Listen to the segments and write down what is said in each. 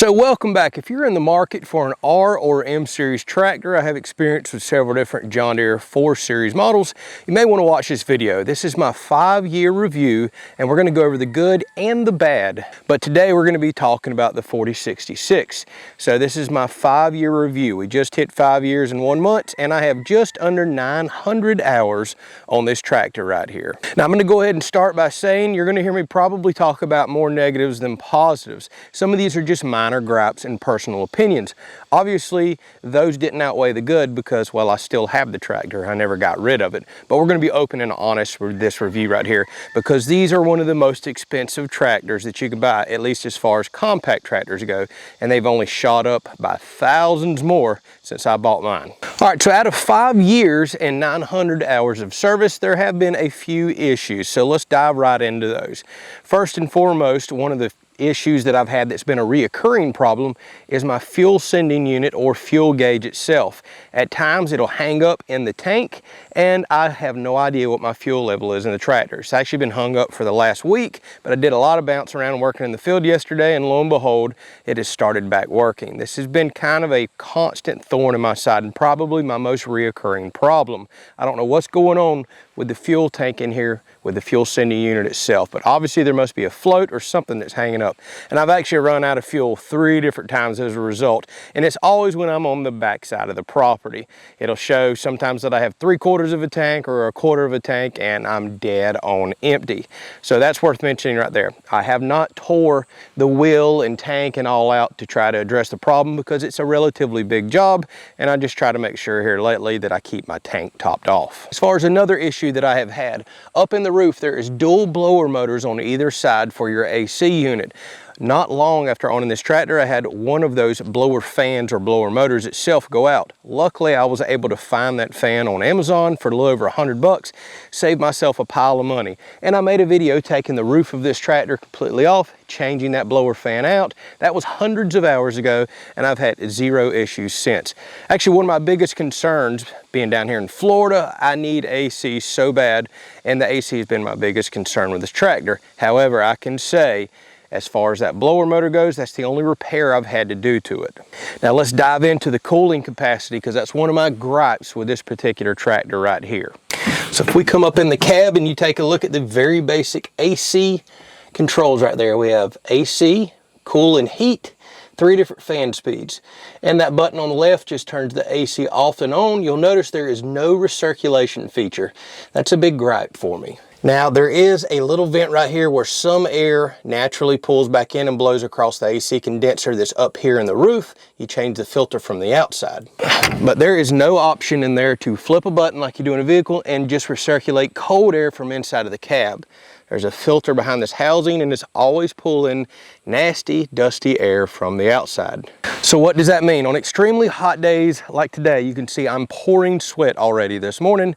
So welcome back. If you're in the market for an R or M series tractor, I have experience with several different John Deere 4 series models. You may want to watch this video. This is my 5-year review and we're going to go over the good and the bad. But today we're going to be talking about the 4066. So this is my 5-year review. We just hit 5 years and 1 month and I have just under 900 hours on this tractor right here. Now I'm going to go ahead and start by saying you're going to hear me probably talk about more negatives than positives. Some of these are just minor gripes and personal opinions. Obviously, those didn't outweigh the good because, well, I still have the tractor. I never got rid of it. But we're going to be open and honest with this review right here because these are one of the most expensive tractors that you can buy, at least as far as compact tractors go, and they've only shot up by thousands more since I bought mine. All right, so out of 5 years and 900 hours of service, there have been a few issues. So let's dive right into those. First and foremost, one of the issues that I've had that's been a reoccurring problem is my fuel sending unit or fuel gauge itself. At times it'll hang up in the tank and I have no idea what my fuel level is in the tractor. It's actually been hung up for the last week, but I did a lot of bounce around working in the field yesterday and lo and behold, it has started back working. This has been kind of a constant thorn in my side and probably my most reoccurring problem. I don't know what's going on with the fuel tank in here with the fuel sending unit itself, but obviously there must be a float or something that's hanging up. And I've actually run out of fuel 3 different times as a result, and it's always when I'm on the back side of the property. It'll show sometimes that I have 3/4 of a tank or 1/4 of a tank and I'm dead on empty. So that's worth mentioning right there. I have not tore the wheel and tank and all out to try to address the problem because it's a relatively big job, and I just try to make sure here lately that I keep my tank topped off. As far as another issue that I have had, up in the roof there is dual blower motors on either side for your AC unit. Not long after owning this tractor, I had one of those blower fans or blower motors itself go out. Luckily, I was able to find that fan on Amazon for a little over $100, saved myself a pile of money. And I made a video taking the roof of this tractor completely off, changing that blower fan out. That was hundreds of hours ago, and I've had 0 issues since. Actually, one of my biggest concerns, being down here in Florida, I need AC so bad, and the AC has been my biggest concern with this tractor. However, I can say, as far as that blower motor goes, that's the only repair I've had to do to it. Now let's dive into the cooling capacity because that's one of my gripes with this particular tractor right here. So if we come up in the cab and you take a look at the very basic AC controls right there, we have AC, cool and heat, 3 different fan speeds. And that button on the left just turns the AC off and on. You'll notice there is no recirculation feature. That's a big gripe for me. Now there is a little vent right here where some air naturally pulls back in and blows across the AC condenser that's up here in the roof. You change the filter from the outside. But there is no option in there to flip a button like you do in a vehicle and just recirculate cold air from inside of the cab. There's a filter behind this housing and it's always pulling nasty, dusty air from the outside. So what does that mean? On extremely hot days like today, you can see I'm pouring sweat already this morning.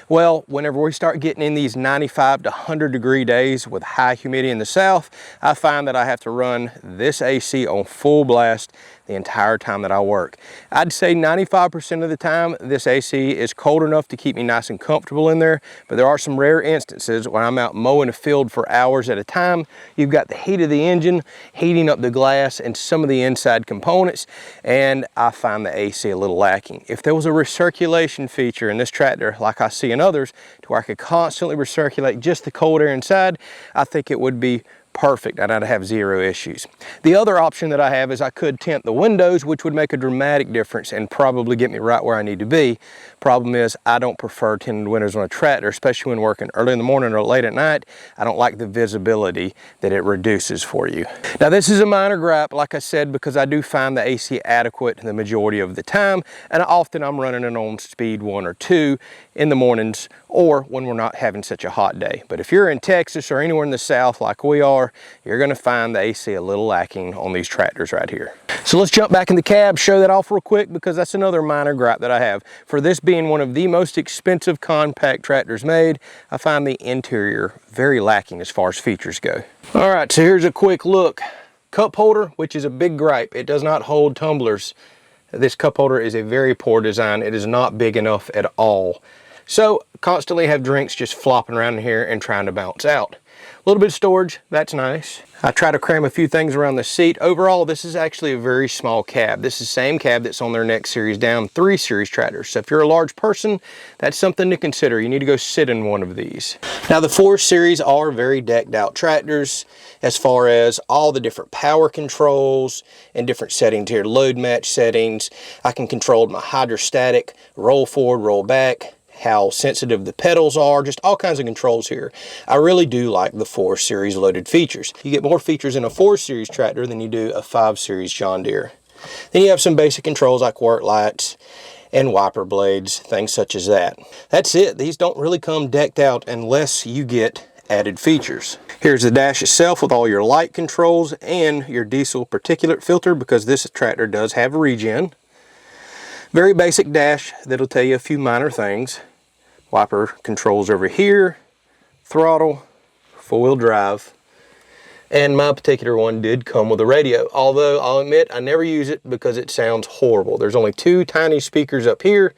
Well, whenever we start getting in these 95 to 100 degree days with high humidity in the south, I find that I have to run this AC on full blast the entire time that I work. I'd say 95% of the time this AC is cold enough to keep me nice and comfortable in there, but there are some rare instances when I'm out mowing a field for hours at a time. You've got the heat of the engine heating up the glass and some of the inside components, and I find the AC a little lacking. If there was a recirculation feature in this tractor like I see in others to where I could constantly recirculate just the cold air inside, I think it would be perfect and I'd have 0 issues. The other option that I have is I could tint the windows, which would make a dramatic difference and probably get me right where I need to be. Problem is, I don't prefer tinted windows on a tractor, especially when working early in the morning or late at night. I don't like the visibility that it reduces for you. Now this is a minor gripe, like I said, because I do find the AC adequate the majority of the time, and often I'm running it on speed 1 or 2 in the mornings or when we're not having such a hot day. But if you're in Texas or anywhere in the south like we are, you're going to find the AC a little lacking on these tractors right here. So let's jump back in the cab, show that off real quick because that's another minor gripe that I have. For this being one of the most expensive compact tractors made, I find the interior very lacking as far as features go. All right, so here's a quick look. Cup holder, which is a big gripe. It does not hold tumblers. This cup holder is a very poor design. It is not big enough at all. So constantly have drinks just flopping around in here and trying to bounce out. little bit of storage, that's nice. I try to cram a few things around the seat. Overall, this is actually a very small cab. This is the same cab that's on their next series down 3 Series tractors. So if you're a large person, that's something to consider. You need to go sit in one of these. Now the 4 Series are very decked out tractors as far as all the different power controls and different settings here. Load match settings. I can control my hydrostatic, roll forward, roll back, how sensitive the pedals are, just all kinds of controls here. I really do like the 4 Series loaded features. You get more features in a 4 Series tractor than you do a 5 Series John Deere. Then you have some basic controls like work lights and wiper blades, things such as that. That's it. These don't really come decked out unless you get added features. Here's the dash itself with all your light controls and your diesel particulate filter, because this tractor does have regen. Very basic dash that'll tell you a few minor things. Wiper controls over here, throttle, 4-wheel drive, and my particular one did come with a radio, although I'll admit I never use it because it sounds horrible. There's only 2 tiny speakers up here.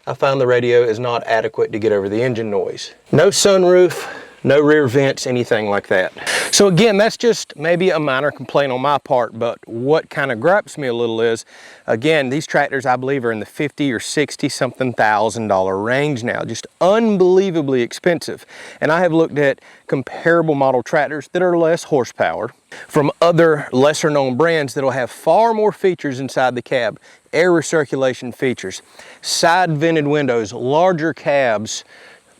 I found the radio is not adequate to get over the engine noise. No sunroof, no rear vents, anything like that. So again, that's just maybe a minor complaint on my part, but what kind of gripes me a little is, again, these tractors I believe are in the 50 or 60 something $1,000 range now, just unbelievably expensive. And I have looked at comparable model tractors that are less horsepower from other lesser known brands that'll have far more features inside the cab. Air recirculation features, side vented windows, larger cabs,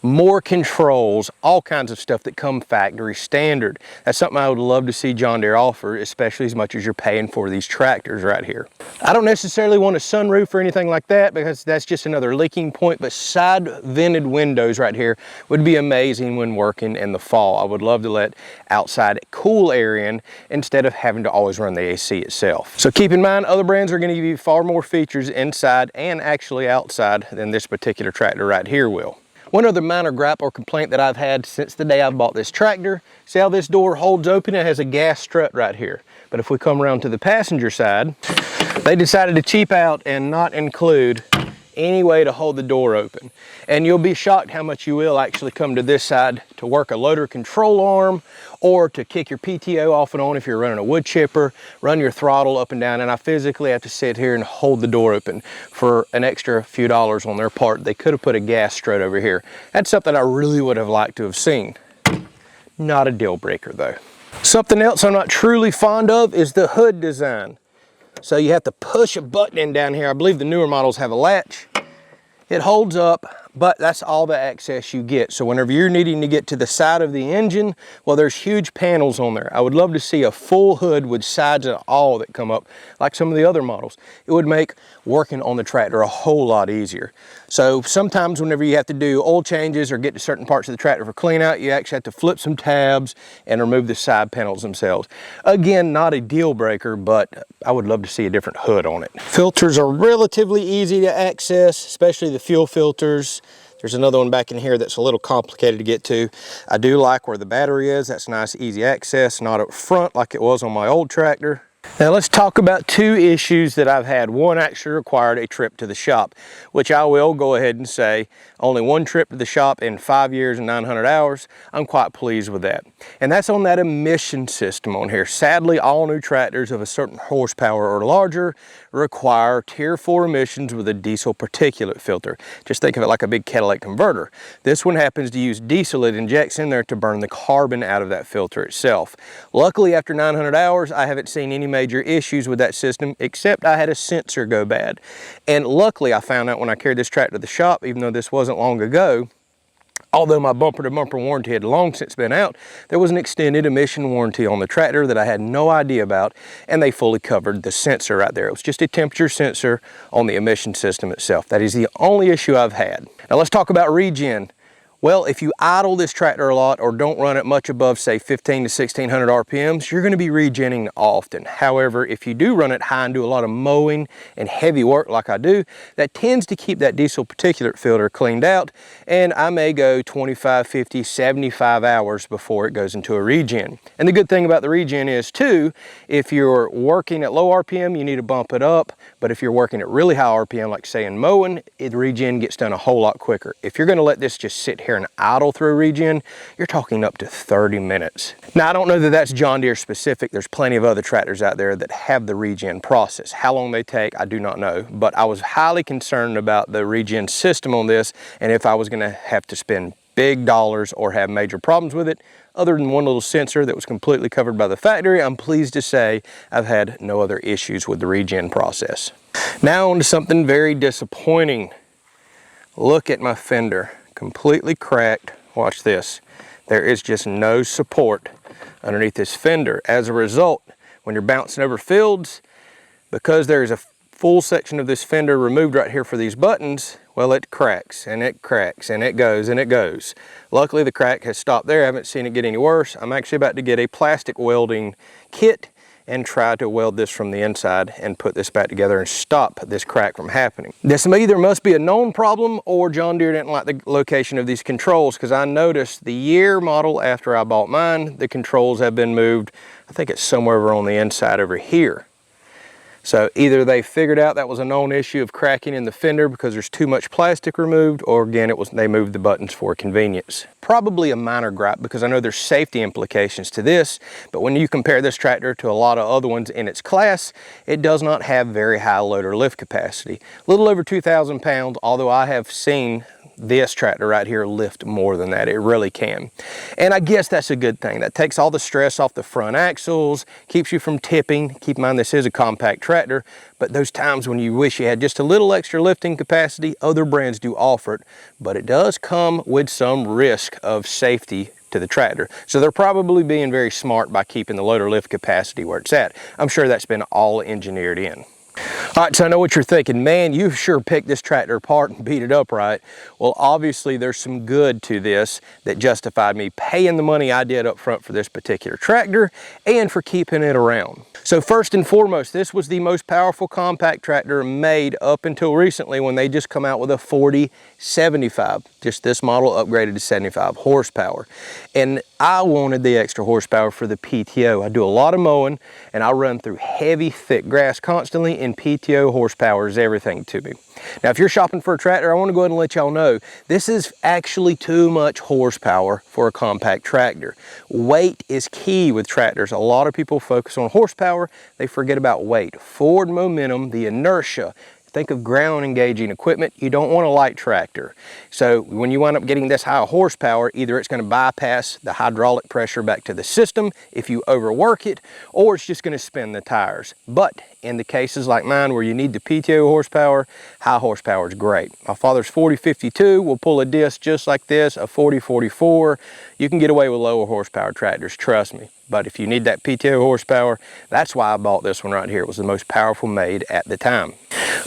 more controls, all kinds of stuff that come factory standard. That's something I would love to see John Deere offer, especially as much as you're paying for these tractors right here. I don't necessarily want a sunroof or anything like that because that's just another leaking point, but side vented windows right here would be amazing when working in the fall. I would love to let outside cool air in instead of having to always run the AC itself. So keep in mind, other brands are going to give you far more features inside and actually outside than this particular tractor right here will. One other minor gripe or complaint that I've had since the day I bought this tractor, see how this door holds open? It has a gas strut right here. But if we come around to the passenger side, they decided to cheap out and not include any way to hold the door open. And you'll be shocked how much you will actually come to this side to work a loader control arm or to kick your PTO off and on if you're running a wood chipper, run your throttle up and down, and I physically have to sit here and hold the door open for an extra few dollars on their part. They could have put a gas strut over here. That's something I really would have liked to have seen. Not a deal breaker though. Something else I'm not truly fond of is the hood design. So you have to push a button in down here. I believe the newer models have a latch. It holds up, but that's all the access you get. So whenever you're needing to get to the side of the engine, well, there's huge panels on there. I would love to see a full hood with sides and all that come up like some of the other models. It would make working on the tractor a whole lot easier. So sometimes whenever you have to do oil changes or get to certain parts of the tractor for clean out, you actually have to flip some tabs and remove the side panels themselves. Again, not a deal breaker, but I would love to see a different hood on it. Filters are relatively easy to access, especially the fuel filters. There's another one back in here that's a little complicated to get to. I do like where the battery is. That's nice, easy access, not up front like it was on my old tractor. Now let's talk about 2 issues that I've had. One actually required a trip to the shop, which I will go ahead and say, only 1 trip to the shop in 5 years and 900 hours. I'm quite pleased with that. And that's on that emission system on here. Sadly, all new tractors of a certain horsepower or larger require Tier 4 emissions with a diesel particulate filter. Just think of it like a big catalytic converter. This one happens to use diesel. It injects in there to burn the carbon out of that filter itself. Luckily, after 900 hours, I haven't seen any major issues with that system, except I had a sensor go bad. And luckily, I found out when I carried this tractor to the shop, even though this wasn't long ago, although my bumper-to-bumper warranty had long since been out, there was an extended emission warranty on the tractor that I had no idea about, and they fully covered the sensor right there. It was just a temperature sensor on the emission system itself. That is the only issue I've had. Now let's talk about regen. Well, if you idle this tractor a lot or don't run it much above, say, 15 to 1600 RPMs, you're going to be regenning often. However, if you do run it high and do a lot of mowing and heavy work like I do, that tends to keep that diesel particulate filter cleaned out, and I may go 25, 50, 75 hours before it goes into a regen. And the good thing about the regen is, too, if you're working at low RPM, you need to bump it up, but if you're working at really high RPM, like say in mowing, the regen gets done a whole lot quicker. If you're going to let this just sit here here and idle through a regen, you're talking up to 30 minutes. Now, I don't know that that's John Deere specific. There's plenty of other tractors out there that have the regen process. How long they take, I do not know, but I was highly concerned about the regen system on this, and if I was gonna have to spend big dollars or have major problems with it. Other than one little sensor that was completely covered by the factory, I'm pleased to say I've had no other issues with the regen process. Now on to something very disappointing. Look at my fender, completely cracked. Watch this. There is just no support underneath this fender. As a result, when you're bouncing over fields, because there is a full section of this fender removed right here for these buttons, well, it cracks and it cracks and it goes and it goes. Luckily, the crack has stopped there. I haven't seen it get any worse. I'm actually about to get a plastic welding kit and try to weld this from the inside and put this back together and stop this crack from happening. This either must be a known problem or John Deere didn't like the location of these controls, because I noticed the year model after I bought mine, the controls have been moved. I think it's somewhere over on the inside over here. So either they figured out that was a known issue of cracking in the fender because there's too much plastic removed, or again, they moved the buttons for convenience. Probably a minor gripe, because I know there's safety implications to this, but when you compare this tractor to a lot of other ones in its class, it does not have very high loader lift capacity. A little over 2,000 pounds, although I have seen this tractor right here lift more than that. It really can. And I guess that's a good thing. That takes all the stress off the front axles, keeps you from tipping. Keep in mind this is a compact tractor, but those times when you wish you had just a little extra lifting capacity, other brands do offer it, but it does come with some risk of safety to the tractor. So they're probably being very smart by keeping the loader lift capacity where it's at. I'm sure that's been all engineered in. All right, so I know what you're thinking, man, you've sure picked this tractor apart and beat it up right. Well, obviously there's some good to this that justified me paying the money I did up front for this particular tractor and for keeping it around. So first and foremost, this was the most powerful compact tractor made up until recently, when they just come out with a 4075. Just this model upgraded to 75 horsepower. And I wanted the extra horsepower for the PTO. I do a lot of mowing and I run through heavy, thick grass constantly, and PTO horsepower is everything to me. Now, if you're shopping for a tractor, I want to go ahead and let y'all know, this is actually too much horsepower for a compact tractor. Weight is key with tractors. A lot of people focus on horsepower, they forget about weight. Forward momentum, the inertia. Think of ground engaging equipment. You don't want a light tractor. So when you wind up getting this high horsepower, either it's going to bypass the hydraulic pressure back to the system if you overwork it, or it's just going to spin the tires. But in the cases like mine where you need the PTO horsepower, high horsepower is great. My father's 4052 will pull a disc just like this, a 4044. You can get away with lower horsepower tractors, trust me. But if you need that PTO horsepower, that's why I bought this one right here. It was the most powerful made at the time.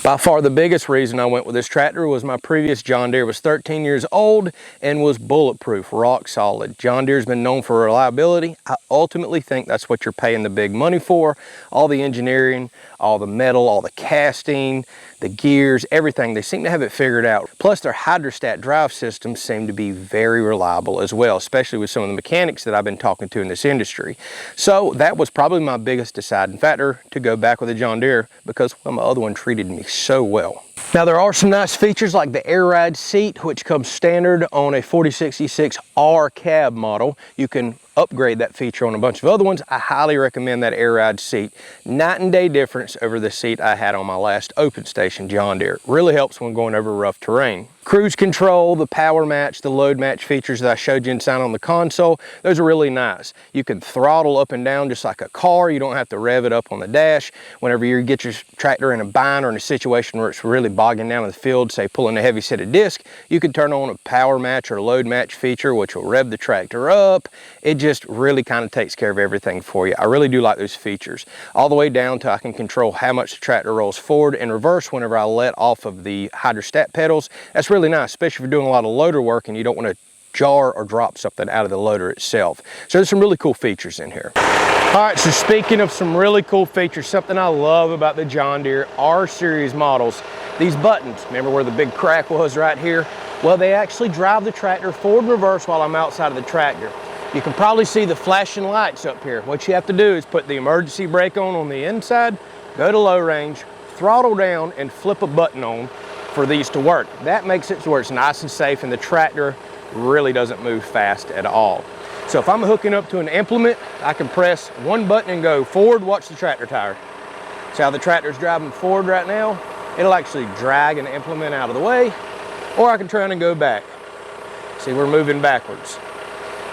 By far the biggest reason I went with this tractor was my previous John Deere was 13 years old and was bulletproof, rock solid. John Deere's been known for reliability. I ultimately think that's what you're paying the big money for. All the engineering, all the metal, all the casting, the gears, everything, they seem to have it figured out. Plus their hydrostat drive systems seem to be very reliable as well, especially with some of the mechanics that I've been talking to in this industry. So that was probably my biggest deciding factor to go back with a John Deere, because well, my other one treated me so well. Now there are some nice features like the air ride seat, which comes standard on a 4066R cab model. You can upgrade that feature on a bunch of other ones. I highly recommend that air ride seat. Night and day difference over the seat I had on my last open station John Deere. Really helps when going over rough terrain. Cruise control, the power match, the load match features that I showed you inside on the console, those are really nice. You can throttle up and down just like a car. You don't have to rev it up on the dash. Whenever you get your tractor in a bind or in a situation where it's really bogging down in the field, say pulling a heavy set of disc, you can turn on a power match or load match feature, which will rev the tractor up. It just really kind of takes care of everything for you. I really do like those features. All the way down to I can control how much the tractor rolls forward and reverse whenever I let off of the hydrostat pedals. That's really nice, especially if you're doing a lot of loader work and you don't want to jar or drop something out of the loader itself. So there's some really cool features in here. All right, so speaking of some really cool features, something I love about the John Deere R Series models, these buttons, remember where the big crack was right here? Well, they actually drive the tractor forward and reverse while I'm outside of the tractor. You can probably see the flashing lights up here. What you have to do is put the emergency brake on the inside, go to low range, throttle down, and flip a button on for these to work. That makes it so where it's nice and safe and the tractor really doesn't move fast at all. So if I'm hooking up to an implement, I can press one button and go forward, watch the tractor tire. See how the tractor's driving forward right now? It'll actually drag an implement out of the way, or I can turn and go back. See, we're moving backwards.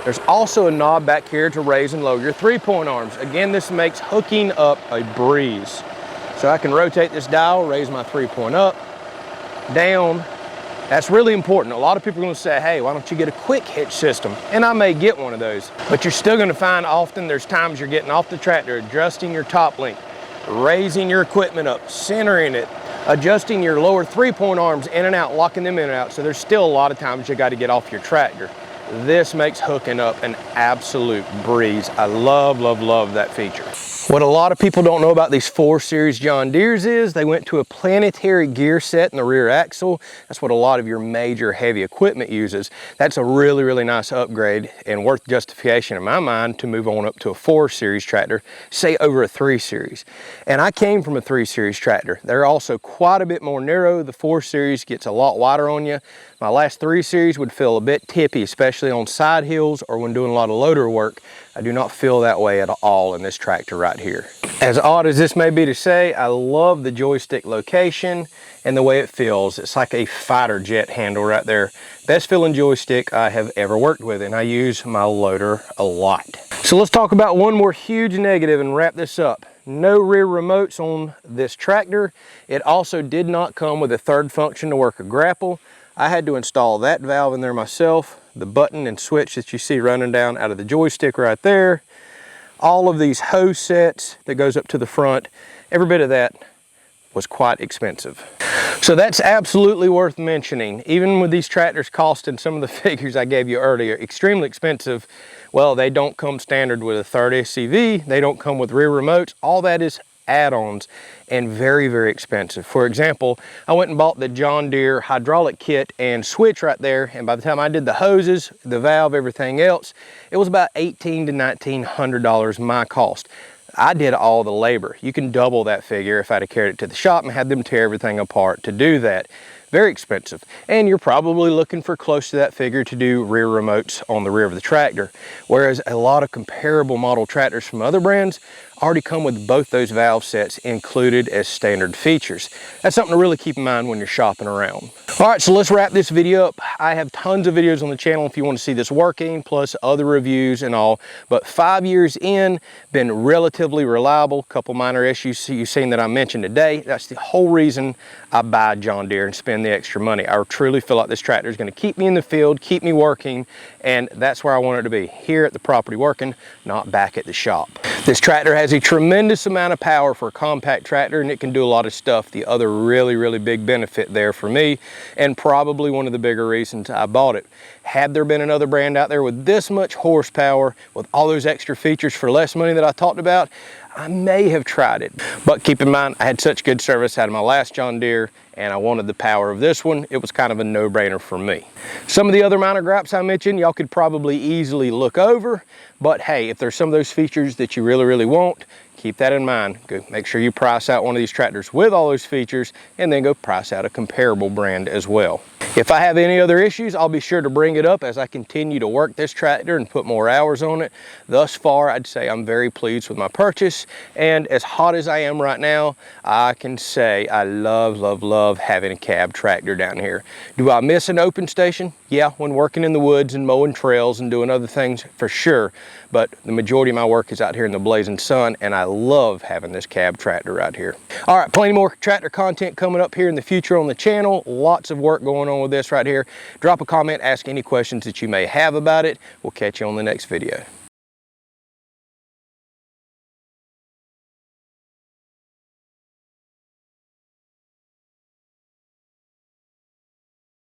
There's also a knob back here to raise and lower your 3-point arms. Again, this makes hooking up a breeze. So I can rotate this dial, raise my 3-point up, down. That's really important. A lot of people are going to say, hey, why don't you get a quick hitch system? And I may get one of those, but you're still going to find often there's times you're getting off the tractor, adjusting your top link, raising your equipment up, centering it, adjusting your lower 3-point arms in and out, locking them in and out. So there's still a lot of times you got to get off your tractor. This makes hooking up an absolute breeze. I love, love, love that feature. What a lot of people don't know about these 4 Series John Deeres is they went to a planetary gear set in the rear axle. That's what a lot of your major heavy equipment uses. That's a really, really nice upgrade and worth justification in my mind to move on up to a 4 Series tractor, say over a 3 Series. And I came from a 3 Series tractor. They're also quite a bit more narrow. The 4 Series gets a lot wider on you. My last 3 Series would feel a bit tippy, especially on side hills or when doing a lot of loader work. I do not feel that way at all in this tractor right here. As odd as this may be to say, I love the joystick location and the way it feels. It's like a fighter jet handle right there. Best feeling joystick I have ever worked with, and I use my loader a lot. So let's talk about one more huge negative and wrap this up. No rear remotes on this tractor. It also did not come with a third function to work a grapple. I had to install that valve in there myself, the button and switch that you see running down out of the joystick right there. All of these hose sets that goes up to the front, every bit of that was quite expensive. So that's absolutely worth mentioning. Even with these tractors costing some of the figures I gave you earlier, extremely expensive, well, they don't come standard with a third SCV, they don't come with rear remotes, all that is add-ons and very, very expensive. For example, I went and bought the John Deere hydraulic kit and switch right there, and by the time I did the hoses, the valve, everything else, it was about $1,800 to $1,900 my cost. I did all the labor. You can double that figure if I'd have carried it to the shop and had them tear everything apart to do that. Very expensive. And you're probably looking for close to that figure to do rear remotes on the rear of the tractor. Whereas a lot of comparable model tractors from other brands already come with both those valve sets included as standard features. That's something to really keep in mind when you're shopping around. All right, so let's wrap this video up. I have tons of videos on the channel if you want to see this working, plus other reviews and all. But 5 years in, been relatively reliable. Couple minor issues you've seen that I mentioned today. That's the whole reason I buy John Deere and spend the extra money. I truly feel like this tractor is going to keep me in the field, keep me working, and that's where I want it to be, here at the property working, not back at the shop. This tractor has a tremendous amount of power for a compact tractor, and it can do a lot of stuff. The other really, really big benefit there for me, and probably one of the bigger reasons I bought it. Had there been another brand out there with this much horsepower, with all those extra features for less money that I talked about, I may have tried it. But keep in mind, I had such good service out of my last John Deere, and I wanted the power of this one. It was kind of a no-brainer for me. Some of the other minor gripes I mentioned, y'all could probably easily look over, but hey, if there's some of those features that you really, really want, keep that in mind. Go make sure you price out one of these tractors with all those features, and then go price out a comparable brand as well. If I have any other issues, I'll be sure to bring it up as I continue to work this tractor and put more hours on it. Thus far, I'd say I'm very pleased with my purchase, and as hot as I am right now, I can say I love, love, love having a cab tractor down here. Do I miss an open station? Yeah, when working in the woods and mowing trails and doing other things, for sure. But the majority of my work is out here in the blazing sun, and I love having this cab tractor right here. All right, plenty more tractor content coming up here in the future on the channel. Lots of work going on with this right here. Drop a comment, ask any questions that you may have about it. We'll catch you on the next video.